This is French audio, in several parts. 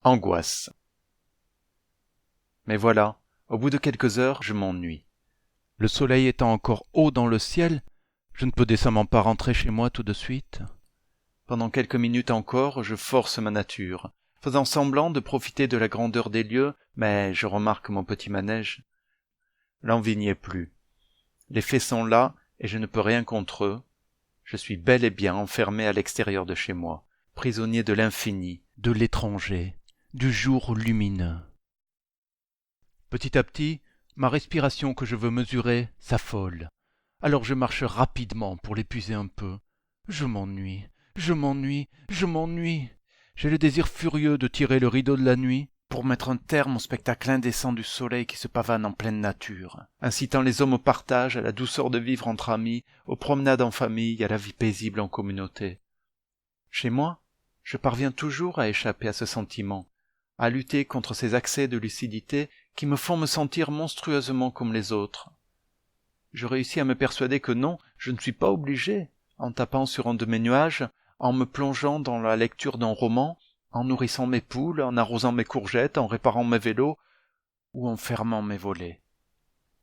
Angoisse. Mais voilà, au bout de quelques heures, je m'ennuie. Le soleil étant encore haut dans le ciel, je ne peux décemment pas rentrer chez moi tout de suite. Pendant quelques minutes encore, je force ma nature, faisant semblant de profiter de la grandeur des lieux, mais je remarque mon petit manège. L'envie n'y est plus. Les faits sont là, et je ne peux rien contre eux. Je suis bel et bien enfermé à l'extérieur de chez moi, prisonnier de l'infini, De l'étranger, du jour lumineux. Petit à petit, ma respiration que je veux mesurer s'affole. Alors je marche rapidement pour l'épuiser un peu. Je m'ennuie, je m'ennuie, je m'ennuie. J'ai le désir furieux de tirer le rideau de la nuit pour mettre un terme au spectacle indécent du soleil qui se pavane en pleine nature, incitant les hommes au partage, à la douceur de vivre entre amis, aux promenades en famille, à la vie paisible en communauté. Chez moi, je parviens toujours à échapper à ce sentiment, à lutter contre ces accès de lucidité qui me font me sentir monstrueusement comme les autres. Je réussis à me persuader que non, je ne suis pas obligé, en tapant sur un de mes nuages, en me plongeant dans la lecture d'un roman, en nourrissant mes poules, en arrosant mes courgettes, en réparant mes vélos, ou en fermant mes volets.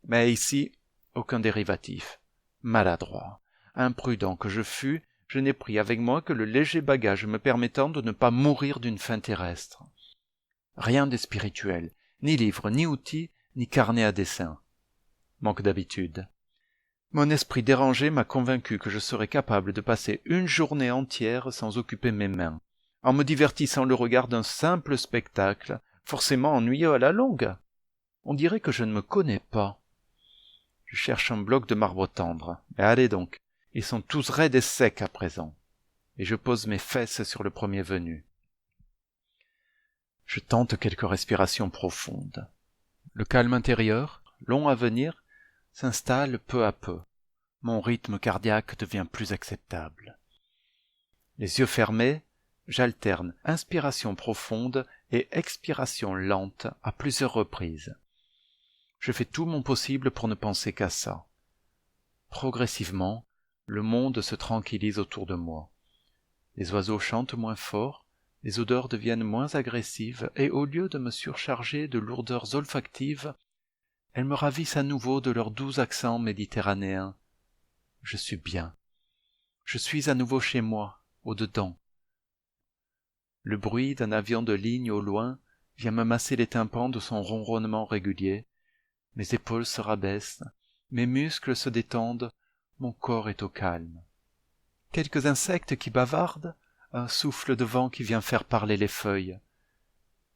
Mais ici, aucun dérivatif. Maladroit, imprudent que je fus, je n'ai pris avec moi que le léger bagage me permettant de ne pas mourir d'une faim terrestre. Rien de spirituel, ni livre, ni outils, ni carnet à dessin. Manque d'habitude. Mon esprit dérangé m'a convaincu que je serais capable de passer une journée entière sans occuper mes mains, en me divertissant le regard d'un simple spectacle, forcément ennuyeux à la longue. On dirait que je ne me connais pas. Je cherche un bloc de marbre tendre, mais allez donc, ils sont tous raides et secs à présent, et je pose mes fesses sur le premier venu. Je tente quelques respirations profondes. Le calme intérieur, long à venir, s'installe peu à peu. Mon rythme cardiaque devient plus acceptable. Les yeux fermés, j'alterne inspiration profonde et expiration lente à plusieurs reprises. Je fais tout mon possible pour ne penser qu'à ça. Progressivement, le monde se tranquillise autour de moi. Les oiseaux chantent moins fort, les odeurs deviennent moins agressives et au lieu de me surcharger de lourdeurs olfactives, elles me ravissent à nouveau de leurs doux accents méditerranéens. Je suis bien. Je suis à nouveau chez moi, au-dedans. Le bruit d'un avion de ligne au loin vient me masser les tympans de son ronronnement régulier. Mes épaules se rabaissent, mes muscles se détendent, mon corps est au calme. Quelques insectes qui bavardent, un souffle de vent qui vient faire parler les feuilles.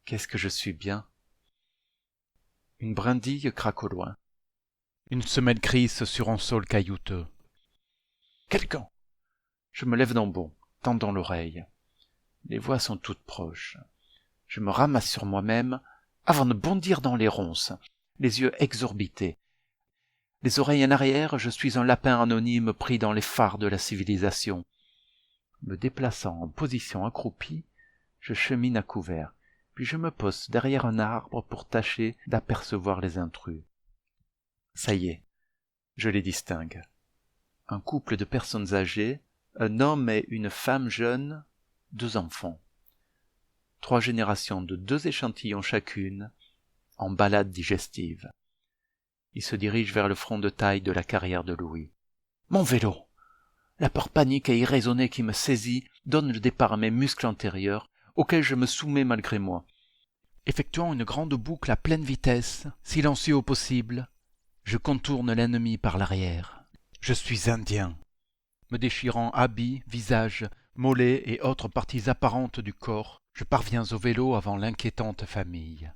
Qu'est-ce que je suis bien. Une brindille craque au loin. une semelle crisse sur un sol caillouteux. Quelqu'un. Je me lève d'un bond, tendant l'oreille. Les voix sont toutes proches. Je me ramasse sur moi-même avant de bondir dans les ronces, les yeux exorbités. Les oreilles en arrière, je suis un lapin anonyme pris dans les phares de la civilisation. Me déplaçant en position accroupie, je chemine à couvert, puis je me pose derrière un arbre pour tâcher d'apercevoir les intrus. Ça y est, je les distingue. Un couple de personnes âgées, un homme et une femme jeune, 2 enfants. 3 générations de 2 échantillons chacune, en balade digestive. Ils se dirigent vers le front de taille de la carrière de Louis. Mon vélo! La peur panique et irraisonnée qui me saisit donne le départ à mes muscles antérieurs, auxquels je me soumets malgré moi. Effectuant une grande boucle à pleine vitesse, silencieux au possible, je contourne l'ennemi par l'arrière. Je suis indien. Me déchirant habits, visage, mollets et autres parties apparentes du corps, je parviens au vélo avant l'inquiétante famille.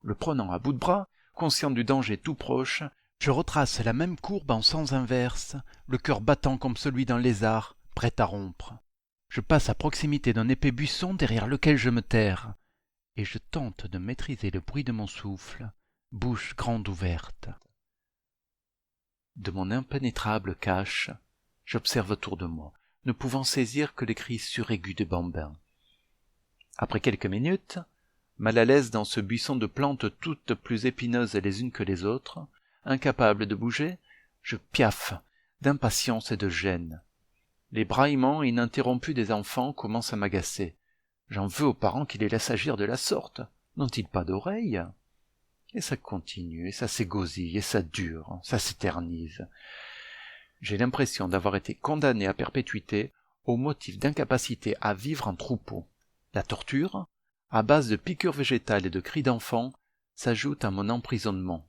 Le prenant à bout de bras, conscient du danger tout proche, je retrace la même courbe en sens inverse, le cœur battant comme celui d'un lézard, prêt à rompre. Je passe à proximité d'un épais buisson derrière lequel je me terre, et je tente de maîtriser le bruit de mon souffle, bouche grande ouverte. De mon impénétrable cache, j'observe autour de moi, ne pouvant saisir que les cris suraigus des bambins. Après quelques minutes, mal à l'aise dans ce buisson de plantes toutes plus épineuses les unes que les autres, incapable de bouger, je piaffe d'impatience et de gêne. Les braillements ininterrompus des enfants commencent à m'agacer. J'en veux aux parents qui les laissent agir de la sorte. N'ont-ils pas d'oreilles? Et ça continue, et ça s'égosille, et ça dure, ça s'éternise. J'ai l'impression d'avoir été condamné à perpétuité au motif d'incapacité à vivre en troupeau. La torture, à base de piqûres végétales et de cris d'enfants, s'ajoute à mon emprisonnement.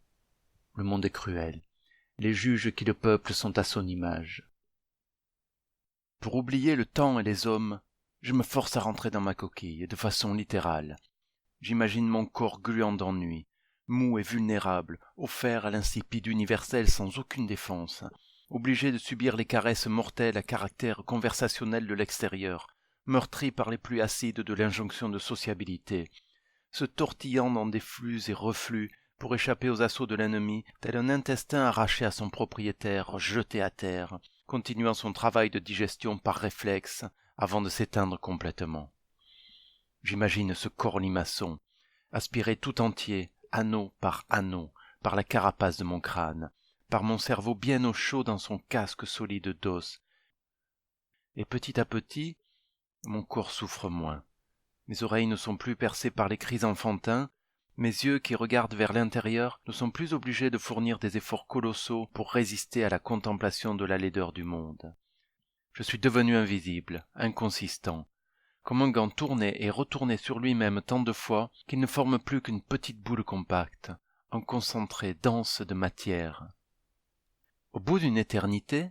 Le monde est cruel. Les juges qui le peuplent sont à son image. Pour oublier le temps et les hommes, je me force à rentrer dans ma coquille, de façon littérale. J'imagine mon corps gluant d'ennui, mou et vulnérable, offert à l'insipide universel sans aucune défense, obligé de subir les caresses mortelles à caractère conversationnel de l'extérieur, meurtri par les pluies acides de l'injonction de sociabilité, se tortillant dans des flux et reflux pour échapper aux assauts de l'ennemi, tel un intestin arraché à son propriétaire, jeté à terre, continuant son travail de digestion par réflexe avant de s'éteindre complètement. J'imagine ce corps limaçon, aspiré tout entier, anneau, par la carapace de mon crâne, par mon cerveau bien au chaud dans son casque solide d'os. Et petit à petit, mon corps souffre moins. Mes oreilles ne sont plus percées par les cris enfantins, mes yeux qui regardent vers l'intérieur ne sont plus obligés de fournir des efforts colossaux pour résister à la contemplation de la laideur du monde. Je suis devenu invisible, inconsistant, comme un gant tourné et retourné sur lui-même tant de fois qu'il ne forme plus qu'une petite boule compacte, un concentré dense de matière. Au bout d'une éternité,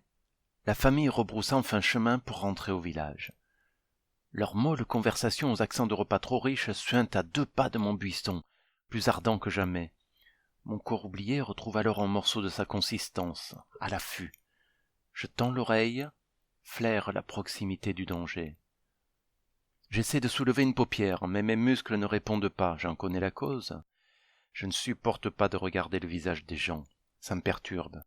la famille rebrousse enfin chemin pour rentrer au village. Leur molle conversation aux accents de repas trop riches suinte à 2 pas de mon buisson, plus ardent que jamais. Mon corps oublié retrouve alors un morceau de sa consistance, à l'affût. Je tends l'oreille, flaire la proximité du danger. J'essaie de soulever une paupière, mais mes muscles ne répondent pas, j'en connais la cause. Je ne supporte pas de regarder le visage des gens, ça me perturbe.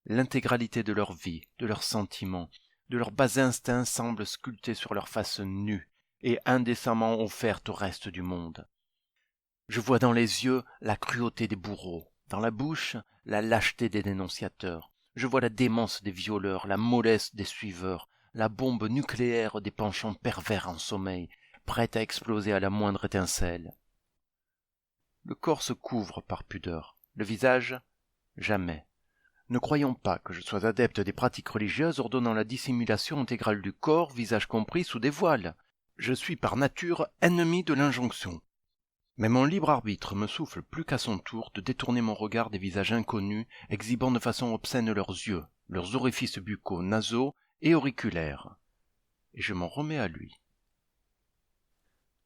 L'intégralité de leur vie, de leurs sentiments, de leurs bas instincts semble sculptée sur leur face nue et indécemment offerte au reste du monde. Je vois dans les yeux la cruauté des bourreaux, dans la bouche la lâcheté des dénonciateurs. Je vois la démence des violeurs, la mollesse des suiveurs, la bombe nucléaire des penchants pervers en sommeil, prête à exploser à la moindre étincelle. Le corps se couvre par pudeur, le visage, jamais. Ne croyons pas que je sois adepte des pratiques religieuses ordonnant la dissimulation intégrale du corps, visage compris, sous des voiles. Je suis par nature ennemi de l'injonction. Mais mon libre arbitre me souffle plus qu'à son tour de détourner mon regard des visages inconnus, exhibant de façon obscène leurs yeux, leurs orifices buccaux, nasaux et auriculaires. Et je m'en remets à lui.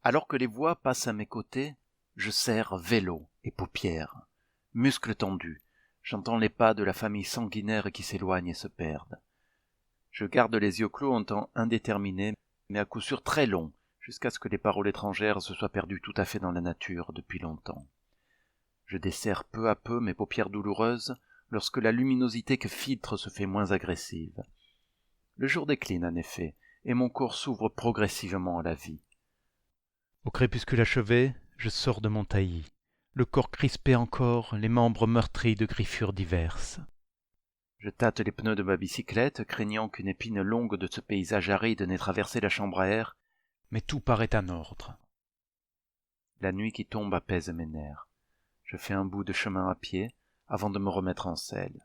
Alors que les voix passent à mes côtés, je serre vélo et paupières, muscles tendus. J'entends les pas de la famille sanguinaire qui s'éloignent et se perdent. Je garde les yeux clos un temps indéterminé, mais à coup sûr très long, jusqu'à ce que les paroles étrangères se soient perdues tout à fait dans la nature depuis longtemps. Je desserre peu à peu mes paupières douloureuses lorsque la luminosité que filtre se fait moins agressive. Le jour décline en effet, et mon corps s'ouvre progressivement à la vie. Au crépuscule achevé, je sors de mon taillis, le corps crispé encore, les membres meurtris de griffures diverses. Je tâte les pneus de ma bicyclette, craignant qu'une épine longue de ce paysage aride n'ait traversé la chambre à air, Mais tout paraît en ordre. La nuit qui tombe apaise mes nerfs. Je fais un bout de chemin à pied, avant de me remettre en selle.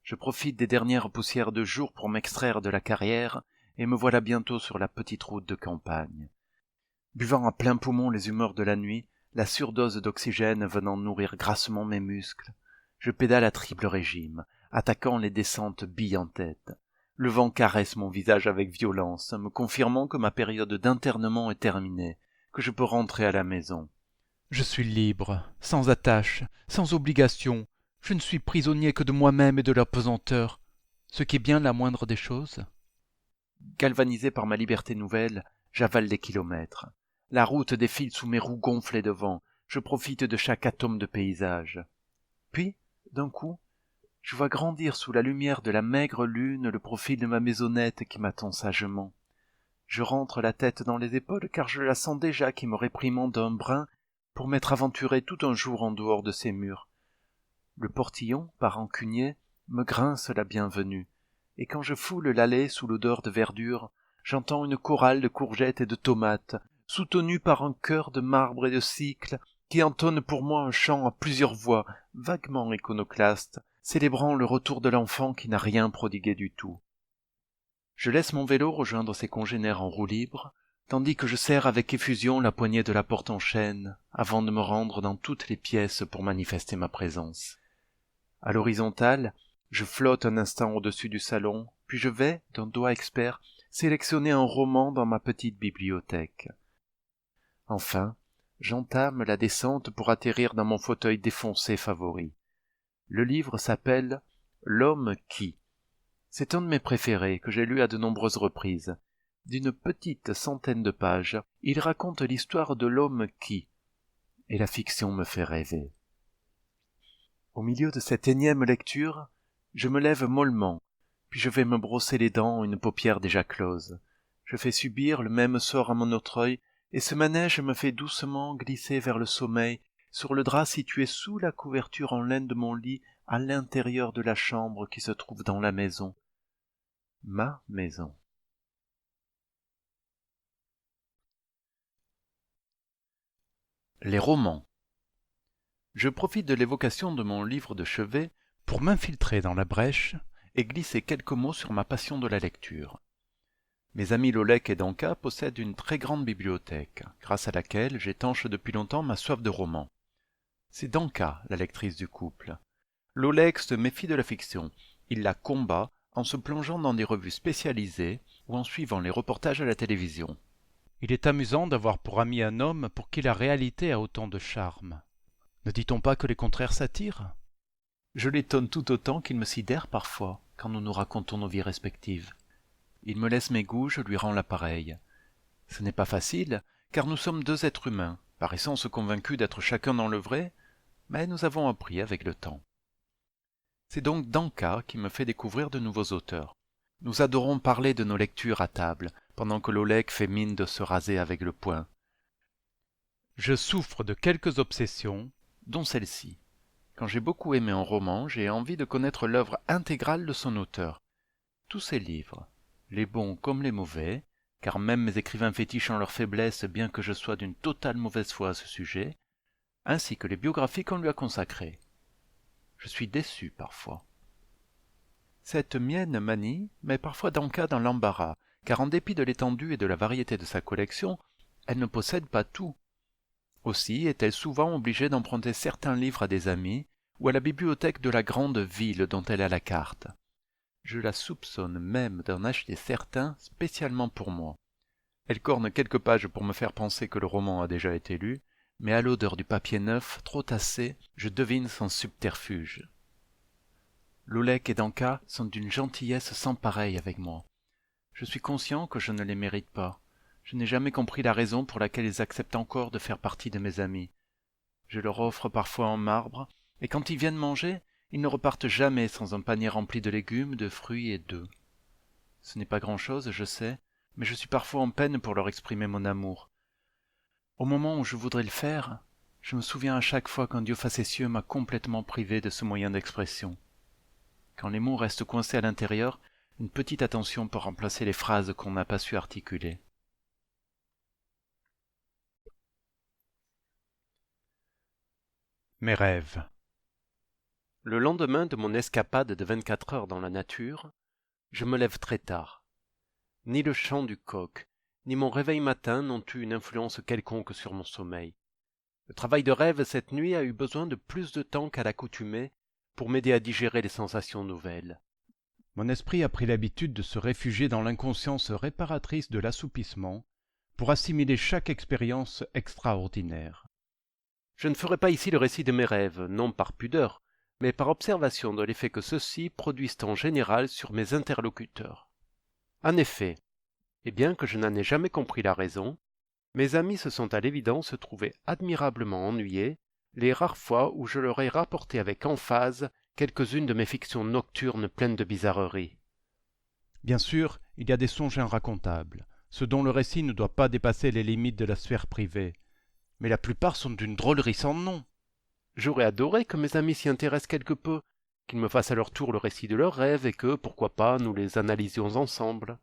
Je profite des dernières poussières de jour pour m'extraire de la carrière, et me voilà bientôt sur la petite route de campagne. Buvant à plein poumon les humeurs de la nuit, la surdose d'oxygène venant nourrir grassement mes muscles, je pédale à triple régime, attaquant les descentes billes en tête. Le vent caresse mon visage avec violence, me confirmant que ma période d'internement est terminée, que je peux rentrer à la maison. Je suis libre, sans attache, sans obligation. Je ne suis prisonnier que de moi-même et de la pesanteur, ce qui est bien la moindre des choses. Galvanisé par ma liberté nouvelle, j'avale les kilomètres. La route défile sous mes roues gonflées de vent, je profite de chaque atome de paysage. Puis, d'un coup, je vois grandir sous la lumière de la maigre lune le profil de ma maisonnette qui m'attend sagement. Je rentre la tête dans les épaules car je la sens déjà qui me réprimande un brin pour m'être aventuré tout un jour en dehors de ses murs. Le portillon, par rancunier, me grince la bienvenue, et quand je foule l'allée sous l'odeur de verdure, j'entends une chorale de courgettes et de tomates, soutenue par un chœur de marbre et de cycles, qui entonne pour moi un chant à plusieurs voix, vaguement iconoclaste, célébrant le retour de l'enfant qui n'a rien prodigué du tout. Je laisse mon vélo rejoindre ses congénères en roue libre, tandis que je serre avec effusion la poignée de la porte en chêne, avant de me rendre dans toutes les pièces pour manifester ma présence. À l'horizontale, je flotte un instant au-dessus du salon, puis je vais, d'un doigt expert, sélectionner un roman dans ma petite bibliothèque. Enfin, j'entame la descente pour atterrir dans mon fauteuil défoncé favori. Le livre s'appelle « L'homme qui ». C'est un de mes préférés que j'ai lu à de nombreuses reprises. D'une petite centaine de pages, il raconte l'histoire de l'homme qui, et la fiction me fait rêver. Au milieu de cette énième lecture, je me lève mollement, puis je vais me brosser les dents, une paupière déjà close. Je fais subir le même sort à mon autre œil, et ce manège me fait doucement glisser vers le sommeil, sur le drap situé sous la couverture en laine de mon lit, à l'intérieur de la chambre qui se trouve dans la maison. Ma maison. Les romans. Je profite de l'évocation de mon livre de chevet pour m'infiltrer dans la brèche et glisser quelques mots sur ma passion de la lecture. Mes amis Lolek et Danka possèdent une très grande bibliothèque, grâce à laquelle j'étanche depuis longtemps ma soif de romans. C'est Danka, la lectrice du couple. Lolek se méfie de la fiction. Il la combat en se plongeant dans des revues spécialisées ou en suivant les reportages à la télévision. Il est amusant d'avoir pour ami un homme pour qui la réalité a autant de charme. Ne dit-on pas que les contraires s'attirent ? Je l'étonne tout autant qu'il me sidère parfois, quand nous nous racontons nos vies respectives. Il me laisse mes goûts, je lui rends l'appareil. Ce n'est pas facile, car nous sommes deux êtres humains, par essence convaincus d'être chacun dans le vrai, mais nous avons appris avec le temps. C'est donc Danka qui me fait découvrir de nouveaux auteurs. Nous adorons parler de nos lectures à table, pendant que Lolek fait mine de se raser avec le poing. Je souffre de quelques obsessions, dont celle-ci. Quand j'ai beaucoup aimé un roman, j'ai envie de connaître l'œuvre intégrale de son auteur. Tous ses livres, les bons comme les mauvais, car même mes écrivains fétiches ont leurs faiblesses bien que je sois d'une totale mauvaise foi à ce sujet, ainsi que les biographies qu'on lui a consacrées. Je suis déçu parfois. Cette mienne manie met parfois Danka dans l'embarras, car en dépit de l'étendue et de la variété de sa collection, elle ne possède pas tout. Aussi est-elle souvent obligée d'emprunter certains livres à des amis ou à la bibliothèque de la grande ville dont elle a la carte. Je la soupçonne même d'en acheter certains spécialement pour moi. Elle corne quelques pages pour me faire penser que le roman a déjà été lu, mais à l'odeur du papier neuf, trop tassé, je devine son subterfuge. Lolek et Danka sont d'une gentillesse sans pareille avec moi. Je suis conscient que je ne les mérite pas. Je n'ai jamais compris la raison pour laquelle ils acceptent encore de faire partie de mes amis. Je leur offre parfois un marbre, et quand ils viennent manger, ils ne repartent jamais sans un panier rempli de légumes, de fruits et d'œufs. Ce n'est pas grand-chose, je sais, mais je suis parfois en peine pour leur exprimer mon amour. Au moment où je voudrais le faire, je me souviens à chaque fois qu'un Dieu facétieux m'a complètement privé de ce moyen d'expression. Quand les mots restent coincés à l'intérieur, une petite attention peut remplacer les phrases qu'on n'a pas su articuler. mes rêves. Le lendemain de mon escapade de 24 heures dans la nature, je me lève très tard. Ni le chant du coq, ni mon réveil matin n'ont eu une influence quelconque sur mon sommeil. Le travail de rêve cette nuit a eu besoin de plus de temps qu'à l'accoutumée pour m'aider à digérer les sensations nouvelles. Mon esprit a pris l'habitude de se réfugier dans l'inconscience réparatrice de l'assoupissement pour assimiler chaque expérience extraordinaire. Je ne ferai pas ici le récit de mes rêves, non par pudeur, mais par observation de l'effet que ceux-ci produisent en général sur mes interlocuteurs. En effet, et bien que je n'en ai jamais compris la raison, mes amis se sont à l'évidence trouvés admirablement ennuyés les rares fois où je leur ai rapporté avec emphase quelques-unes de mes fictions nocturnes pleines de bizarreries. Bien sûr, il y a des songes inracontables, ceux dont le récit ne doit pas dépasser les limites de la sphère privée, mais la plupart sont d'une drôlerie sans nom. J'aurais adoré que mes amis s'y intéressent quelque peu, qu'ils me fassent à leur tour le récit de leurs rêves et que, pourquoi pas, nous les analysions ensemble.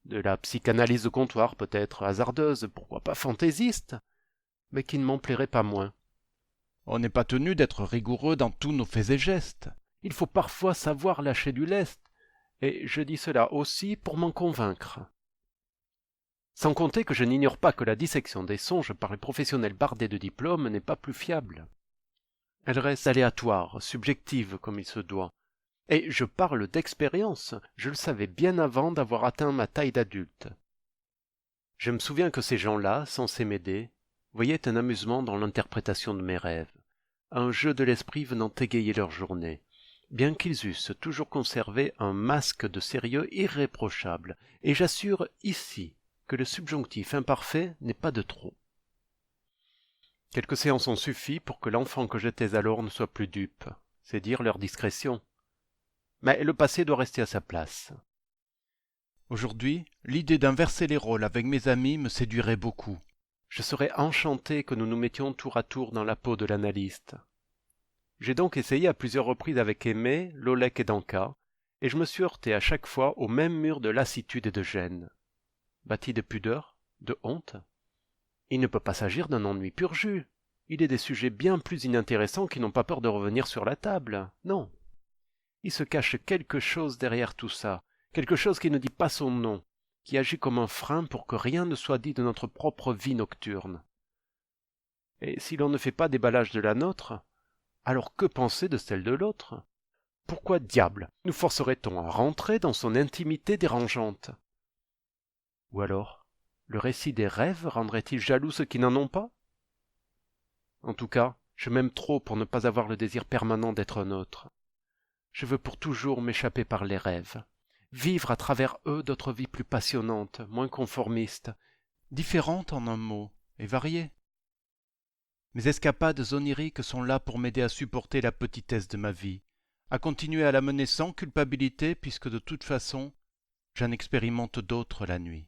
De la psychanalyse de comptoir peut-être, hasardeuse, pourquoi pas fantaisiste, mais qui ne m'en plairait pas moins. On n'est pas tenu d'être rigoureux dans tous nos faits et gestes. Il faut parfois savoir lâcher du lest, et je dis cela aussi pour m'en convaincre. Sans compter que je n'ignore pas que la dissection des songes par les professionnels bardés de diplômes n'est pas plus fiable. Elle reste aléatoire, subjective comme il se doit. Et je parle d'expérience, je le savais bien avant d'avoir atteint ma taille d'adulte. Je me souviens que ces gens-là, censés m'aider, voyaient un amusement dans l'interprétation de mes rêves, un jeu de l'esprit venant égayer leur journée, bien qu'ils eussent toujours conservé un masque de sérieux irréprochable, et j'assure ici que le subjonctif imparfait n'est pas de trop. Quelques séances ont suffi pour que l'enfant que j'étais alors ne soit plus dupe, c'est dire leur discrétion. Mais le passé doit rester à sa place. Aujourd'hui, l'idée d'inverser les rôles avec mes amis me séduirait beaucoup. Je serais enchanté que nous nous mettions tour à tour dans la peau de l'analyste. J'ai donc essayé à plusieurs reprises avec Aimé, Lolek et Danka, et je me suis heurté à chaque fois au même mur de lassitude et de gêne. Bâti de pudeur, de honte. Il ne peut pas s'agir d'un ennui pur jus. Il est des sujets bien plus inintéressants qui n'ont pas peur de revenir sur la table. Non. Il se cache quelque chose derrière tout ça, quelque chose qui ne dit pas son nom, qui agit comme un frein pour que rien ne soit dit de notre propre vie nocturne. Et si l'on ne fait pas déballage de la nôtre, alors que penser de celle de l'autre? Pourquoi diable nous forcerait-on à rentrer dans son intimité dérangeante? Ou alors, le récit des rêves rendrait-il jaloux ceux qui n'en ont pas? En tout cas, je m'aime trop pour ne pas avoir le désir permanent d'être un autre. Je veux pour toujours m'échapper par les rêves, vivre à travers eux d'autres vies plus passionnantes, moins conformistes, Différentes en un mot, et variées. Mes escapades oniriques sont là pour m'aider à supporter la petitesse de ma vie, à continuer à la mener sans culpabilité puisque de toute façon, j'en expérimente d'autres la nuit.